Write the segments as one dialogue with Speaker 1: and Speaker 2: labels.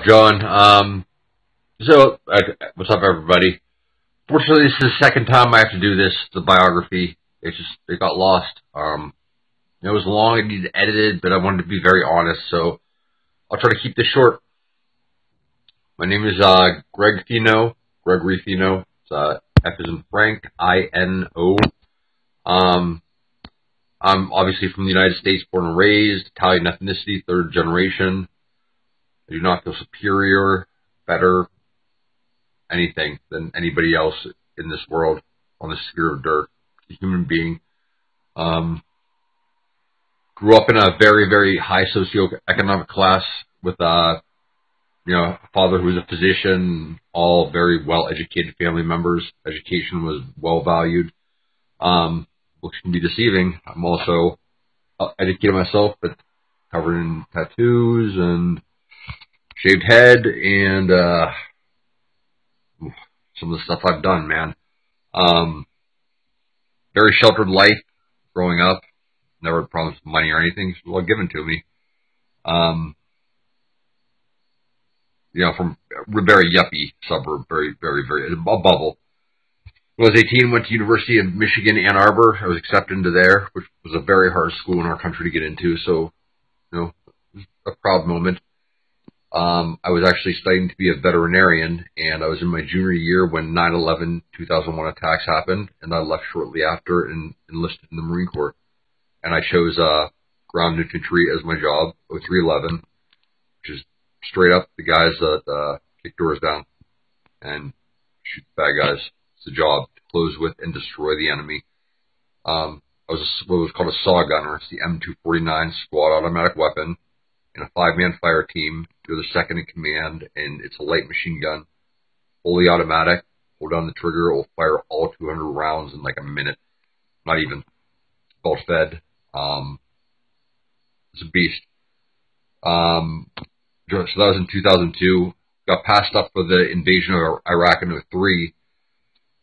Speaker 1: John. What's up, everybody? Fortunately, this is the second time I have to do this, the biography. It got lost. It was long, I needed edited, but I wanted to be very honest, so I'll try to keep this short. My name is Greggory Fino. It's F as in Frank, I-N-O. I'm obviously from the United States, born and raised, Italian ethnicity, third generation. I do not feel superior, better, anything than anybody else in this world on the sphere of dirt. A human being. Grew up in a very, very high socioeconomic class with a father who was a physician, all very well-educated family members. Education was well valued, which can be deceiving. I'm also educated myself, but covered in tattoos and shaved head and some of the stuff I've done, man. Very sheltered life growing up. Never promised money or anything. It was all given to me. From a very yuppie suburb, very, very, very, a bubble. When I was 18, went to University of Michigan, Ann Arbor. I was accepted into there, which was a very hard school in our country to get into. So, it was a proud moment. I was actually studying to be a veterinarian, and I was in my junior year when 9/11, 2001 attacks happened, and I left shortly after and enlisted in the Marine Corps. And I chose ground infantry as my job, 0311, which is straight up the guys that kick doors down and shoot the bad guys. It's the job to close with and destroy the enemy. I was what was called a SAW gunner. It's the M249 squad automatic weapon in a 5-man fire team. You're the second in command, and it's a light machine gun, fully automatic. Hold down the trigger, it will fire all 200 rounds in like a minute. Not even. Well fed. It's a beast. So that was in 2002. Got passed up for the invasion of Iraq in 2003.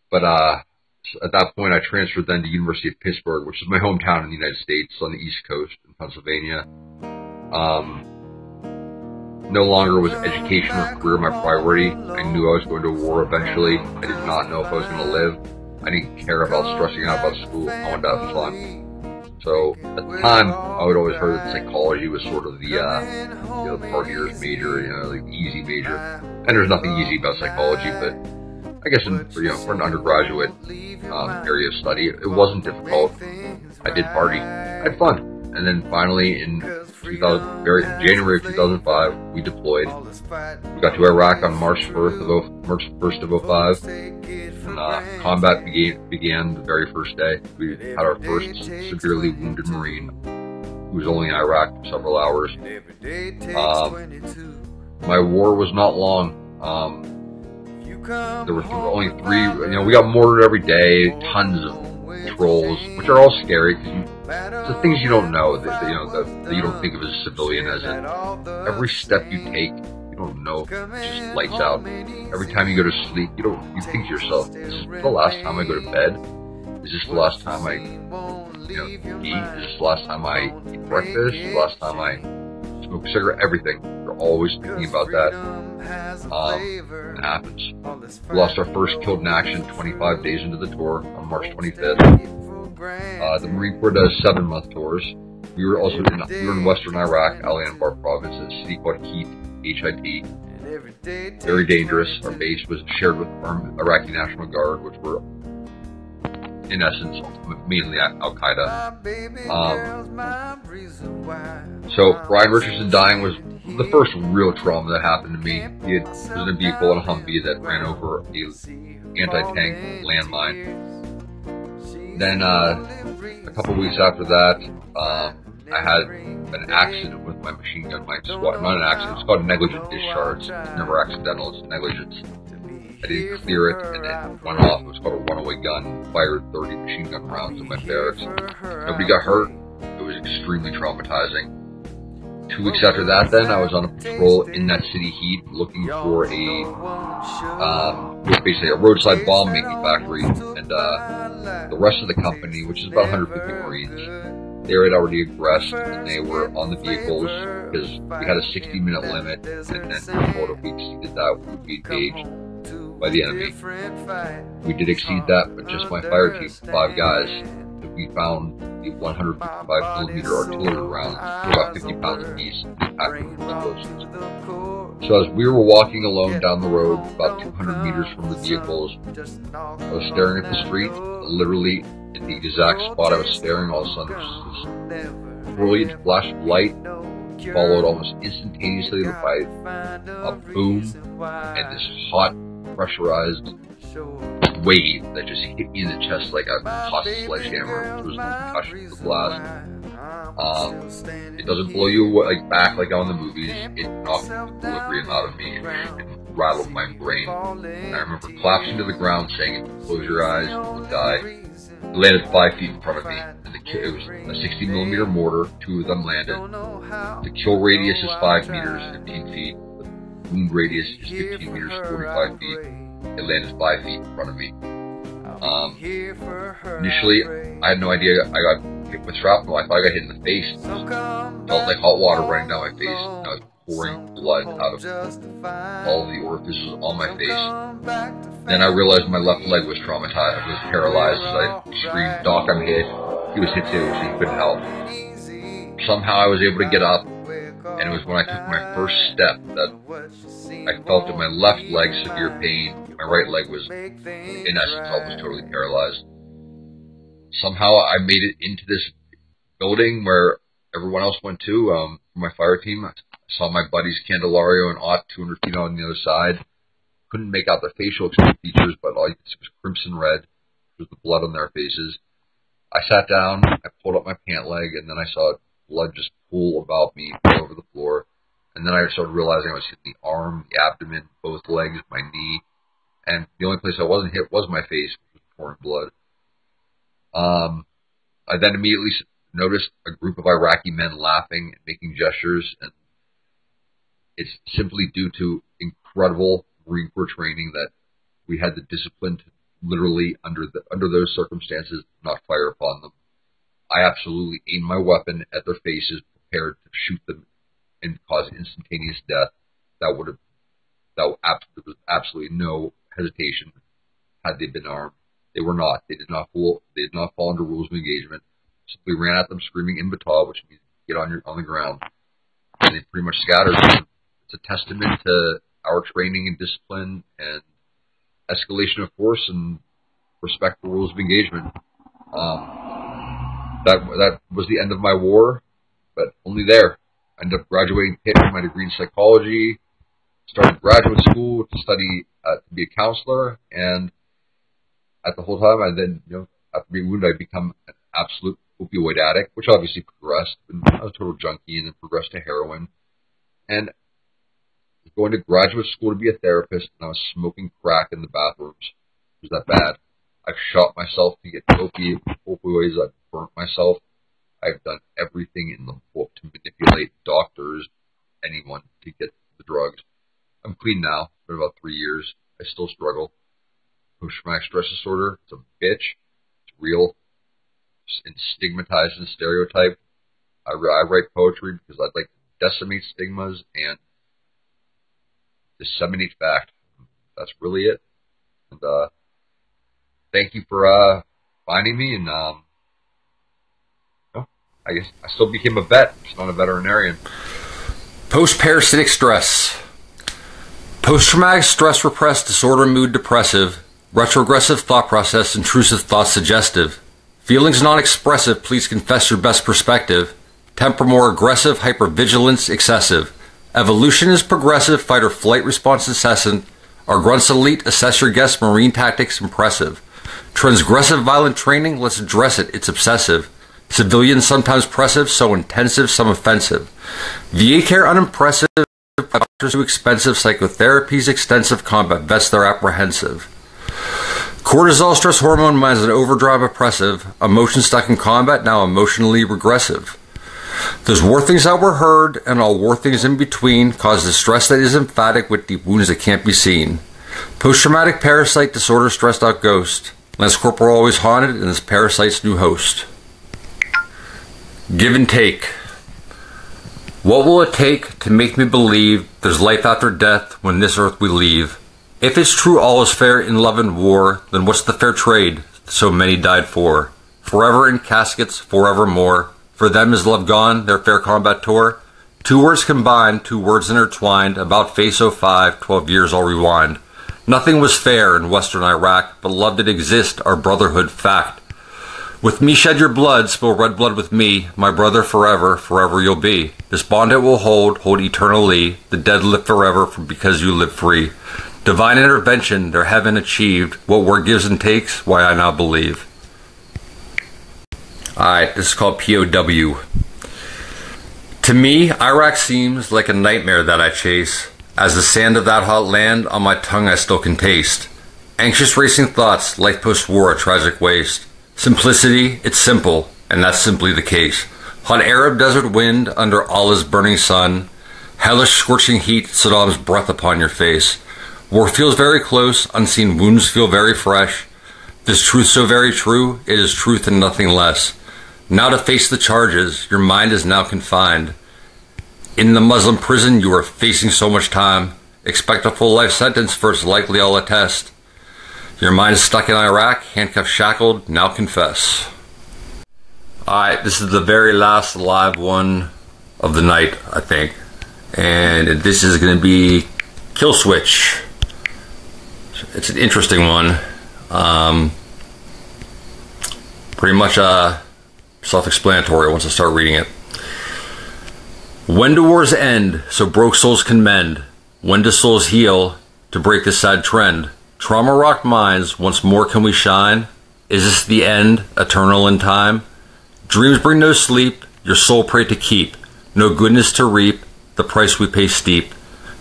Speaker 1: But at that point, I transferred then to University of Pittsburgh, which is my hometown in the United States on the East Coast in Pennsylvania. No longer was education or career my priority. I knew I was going to war eventually. I did not know if I was going to live. I didn't care about stressing out about school. I wanted to have fun. So at the time, I would always heard that psychology was sort of the partier's major, like the easy major. And there's nothing easy about psychology, but I guess for an undergraduate area of study, it wasn't difficult. I did party, I had fun, and then finally in January of 2005, we deployed. We got to Iraq on March 1st of 2005. And combat began the very first day. We had our first severely wounded Marine who was only in Iraq for several hours. My war was not long. There were only 3. We got mortared every day. Tons of trolls, which are all scary because it's the things you don't know that you don't think of as a civilian. As in, every step you take, you don't know, it just lights out. Every time you go to sleep, you think to yourself, is this the last time I go to bed? Is this the last time I eat? Is this the last time I eat breakfast? Is this the last time I smoke a cigarette? Everything. You're always thinking about that. It happens. We lost our first killed in action 25 days into the tour on March 25th. The Marine Corps does 7-month tours. We were in western Iraq, Al Anbar province, in a city called HIT. Very dangerous. Our base was shared with the Iraqi National Guard, which were, in essence, mainly Al-Qaeda. So Brian Richardson dying was the first real trauma that happened to me. He was in a vehicle in a Humvee that ran over an anti-tank landmine. Then a couple weeks after that, I had an accident with my machine gun, my squad. Not an accident, it's called negligent discharge. It's never accidental, it's negligence. I didn't clear it, and it went off. It was called a runaway gun. Fired 30 machine gun rounds in my barracks. Nobody got hurt. It was extremely traumatizing. 2 weeks after that, then, I was on a patrol in that city heat looking for basically a roadside bomb making factory. And the rest of the company, which is about 150 Marines, They had already aggressed, and they were on the vehicles, because we had a 60-minute limit, and then if we exceeded that, we would be engaged by the enemy. We did exceed that, but just my fire team, 5 guys, we found the 155mm artillery rounds, about 50 pounds apiece, packed with explosives. So as we were walking alone down the road, about 200 meters from the vehicles, I was staring at the street, literally in the exact spot I was staring. All of a sudden, there was this brilliant flash of light, followed almost instantaneously by a boom and this hot, pressurized wave that just hit me in the chest like a hot sledgehammer. It was the concussion of the blast. It doesn't blow you back like on the movies. It knocked the equilibrium out of me and rattled my brain. And I remember collapsing to the ground, saying, "Close your eyes, you'll die." It landed 5 feet in front of me. And it was a 60mm mortar. 2 of them landed. The kill radius is 5 meters, 15 feet. The wound radius is 15 meters, 45 feet. It landed 5 feet in front of me. Initially, I had no idea I got hit with shrapnel. I thought I got hit in the face. It felt like hot water running down my face. And I was pouring blood out of all of the orifices on my face. Then I realized my left leg was traumatized. I was paralyzed. So I screamed, "Doc, I'm hit." He was hit too, so he couldn't help. Somehow I was able to get up, and it was when I took my first step that I felt in my left leg severe pain. My right leg was, in essence, almost totally paralyzed. Somehow I made it into this building where everyone else went to, for my fire team. I saw my buddies Candelario and Ott 200 feet on the other side. Couldn't make out their facial features, but all you could see was crimson red, with the blood on their faces. I sat down, I pulled up my pant leg, and then I saw blood just pool about me all over the floor. And then I started realizing I was hitting the arm, the abdomen, both legs, my knee. And the only place I wasn't hit was my face, which was pouring blood. I then immediately noticed a group of Iraqi men laughing and making gestures, and it's simply due to incredible Marine Corps training that we had the discipline to literally, under those circumstances, not fire upon them. I absolutely aimed my weapon at their faces, prepared to shoot them and cause instantaneous death. There was absolutely no hesitation had they been armed. They were not. They did not fall under rules of engagement. Simply ran at them screaming in batal, which means get on the ground. And they pretty much scattered. It's a testament to our training and discipline and escalation of force and respect for rules of engagement. That was the end of my war, but only there. I ended up graduating Pitt with my degree in psychology, started graduate school to study to be a counselor, and at the whole time, I then, after being wounded, I become an absolute opioid addict, which obviously progressed. And I was a total junkie, and then progressed to heroin. And going to graduate school to be a therapist, and I was smoking crack in the bathrooms. It was that bad. I've shot myself to get opioids. I've burnt myself. I've done everything in the book to manipulate doctors, anyone, to get the drugs. I'm clean now. It's been about 3 years. I still struggle. Post-traumatic stress disorder. It's a bitch. It's real. It's stigmatized and stereotyped. I write poetry because I'd like to decimate stigmas and disseminate fact. That's really it. And thank you for finding me. And I guess I still became a vet, just not a veterinarian.
Speaker 2: Post-parasitic stress. Post-traumatic stress repressed disorder mood depressive. Retrogressive thought process intrusive thought suggestive. Feelings non-expressive, please confess your best perspective. Temper more aggressive, hypervigilance excessive. Evolution is progressive, fight or flight response incessant. Our grunts elite, assess your guess, marine tactics impressive. Transgressive violent training, let's address it, it's obsessive. Civilian sometimes pressive, so intensive, some offensive. VA care unimpressive, doctors too expensive, psychotherapies extensive, combat vets they're apprehensive. Cortisol stress hormone minds an overdrive oppressive, emotion stuck in combat now emotionally regressive. Those war things that were heard and all war things in between cause distress that is emphatic with deep wounds that can't be seen. Post-traumatic parasite disorder stressed out ghost. Lance Corporal always haunted and this parasite's new host. Give and take. What will it take to make me believe there's life after death when this earth we leave? If it's true all is fair in love and war, then what's the fair trade so many died for? Forever in caskets, forevermore. For them is love gone, their fair combat tore. Two words combined, two words intertwined, about face 05, 12 years I'll rewind. Nothing was fair in western Iraq, but love did exist, our brotherhood fact. With me shed your blood, spill red blood with me, my brother forever, forever you'll be. This bond it will hold eternally, the dead live forever because you live free. Divine intervention, their heaven achieved, what word gives and takes, why I now believe. Alright, this is called POW. To me, Iraq seems like a nightmare that I chase, as the sand of that hot land on my tongue I still can taste. Anxious racing thoughts, life post-war a tragic waste. Simplicity, it's simple, and that's simply the case. Hot Arab desert wind under Allah's burning sun. Hellish scorching heat, Saddam's breath upon your face. War feels very close, unseen wounds feel very fresh. This truth so very true, it is truth and nothing less. Now to face the charges, your mind is now confined. In the Muslim prison you are facing so much time. Expect a full life sentence first, likely I'll attest. Your mind is stuck in Iraq, handcuffed, shackled, now confess. Alright, this is the very last live one of the night, I think. And this is going to be Kill Switch. It's an interesting one. Pretty much self-explanatory once I start reading it. When do wars end so broke souls can mend? When do souls heal to break this sad trend? Trauma rocked minds, once more can we shine? Is this the end, eternal in time? Dreams bring no sleep, your soul pray to keep. No goodness to reap, the price we pay steep.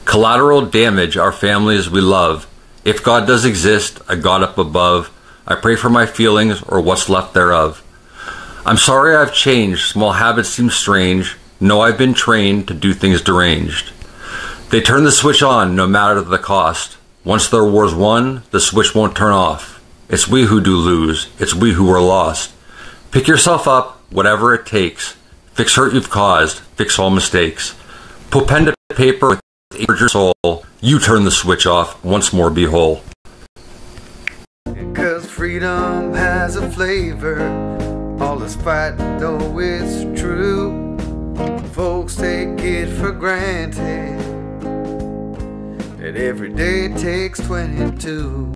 Speaker 2: Collateral damage our families we love. If God does exist, a God up above, I pray for my feelings or what's left thereof. I'm sorry I've changed, small habits seem strange. No, I've been trained to do things deranged. They turn the switch on, no matter the cost. Once their war's won, the switch won't turn off. It's we who do lose, it's we who are lost. Pick yourself up, whatever it takes. Fix hurt you've caused, fix all mistakes. Put pen to paper with your soul. You turn the switch off, once more be whole.
Speaker 3: 'Cause freedom has a flavor. All this fight, though it's true. Folks take it for granted that every day takes 22.